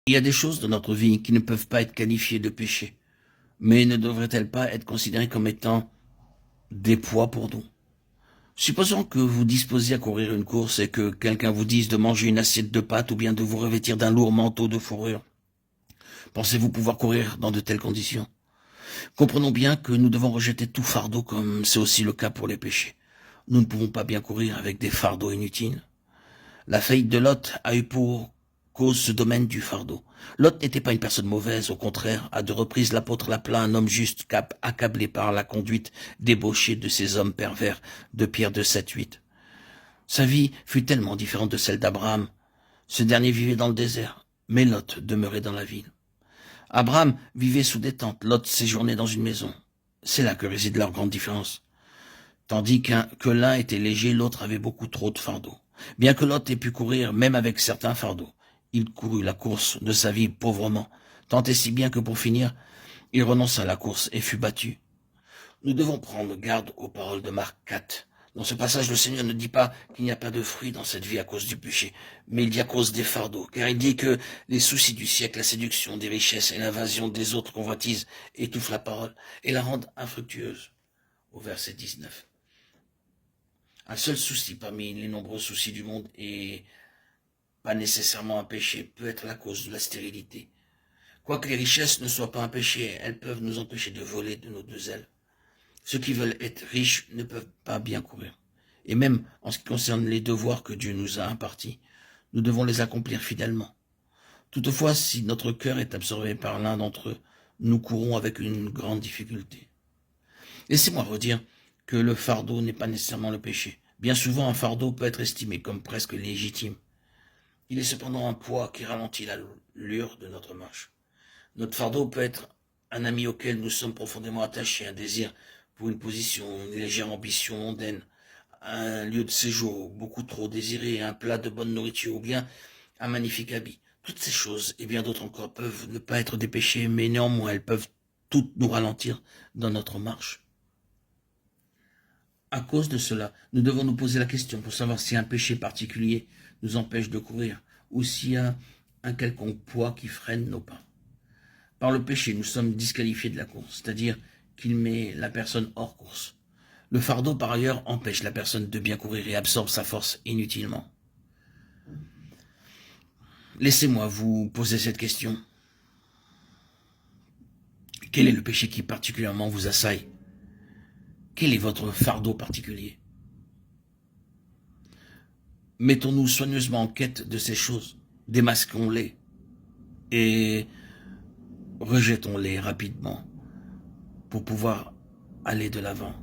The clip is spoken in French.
Il y a des choses dans notre vie qui ne peuvent pas être qualifiées de péché, mais ne devraient-elles pas être considérées comme étant des poids pour nous? Supposons que vous disposiez à courir une course et que quelqu'un vous dise de manger une assiette de pâtes ou bien de vous revêtir d'un lourd manteau de fourrure. Pensez-vous pouvoir courir dans de telles conditions? Comprenons bien que nous devons rejeter tout fardeau comme c'est aussi le cas pour les péchés. Nous ne pouvons pas bien courir avec des fardeaux inutiles. La faillite de Lot a eu pour cause ce domaine du fardeau. Lot n'était pas une personne mauvaise, au contraire, à deux reprises l'apôtre l'appela un homme juste, accablé par la conduite débauchée de ces hommes pervers, de Pierre 2, 7, 8. Sa vie fut tellement différente de celle d'Abraham. Ce dernier vivait dans le désert, mais Lot demeurait dans la ville. Abraham vivait sous des tentes, Lot séjournait dans une maison. C'est là que réside leur grande différence. Tandis que l'un était léger, l'autre avait beaucoup trop de fardeaux. Bien que Lot ait pu courir, même avec certains fardeaux, il courut la course de sa vie pauvrement, tant et si bien que pour finir, il renonça à la course et fut battu. Nous devons prendre garde aux paroles de Marc 4. Dans ce passage, le Seigneur ne dit pas qu'il n'y a pas de fruits dans cette vie à cause du péché, mais il dit à cause des fardeaux, car il dit que les soucis du siècle, la séduction des richesses et l'invasion des autres convoitises étouffent la parole et la rendent infructueuse. Au verset 19. Un seul souci parmi les nombreux soucis du monde, et pas nécessairement un péché, peut être la cause de la stérilité. Quoique les richesses ne soient pas un péché, elles peuvent nous empêcher de voler de nos deux ailes. Ceux qui veulent être riches ne peuvent pas bien courir. Et même en ce qui concerne les devoirs que Dieu nous a impartis, nous devons les accomplir fidèlement. Toutefois, si notre cœur est absorbé par l'un d'entre eux, nous courons avec une grande difficulté. Laissez-moi vous dire que le fardeau n'est pas nécessairement le péché. Bien souvent, un fardeau peut être estimé comme presque légitime. Il est cependant un poids qui ralentit l'allure de notre marche. Notre fardeau peut être un ami auquel nous sommes profondément attachés, un désir pour une position, une légère ambition mondaine, un lieu de séjour beaucoup trop désiré, un plat de bonne nourriture ou bien un magnifique habit. Toutes ces choses et bien d'autres encore peuvent ne pas être des péchés, mais néanmoins elles peuvent toutes nous ralentir dans notre marche. À cause de cela, nous devons nous poser la question pour savoir si un péché particulier nous empêche de courir ou s'il y a un quelconque poids qui freine nos pas. Par le péché, nous sommes disqualifiés de la course, c'est-à-dire qu'il met la personne hors course. Le fardeau, par ailleurs, empêche la personne de bien courir et absorbe sa force inutilement. Laissez-moi vous poser cette question. Quel est le péché qui particulièrement vous assaille? Quel est votre fardeau particulier? Mettons-nous soigneusement en quête de ces choses, démasquons-les et rejetons-les rapidement pour pouvoir aller de l'avant.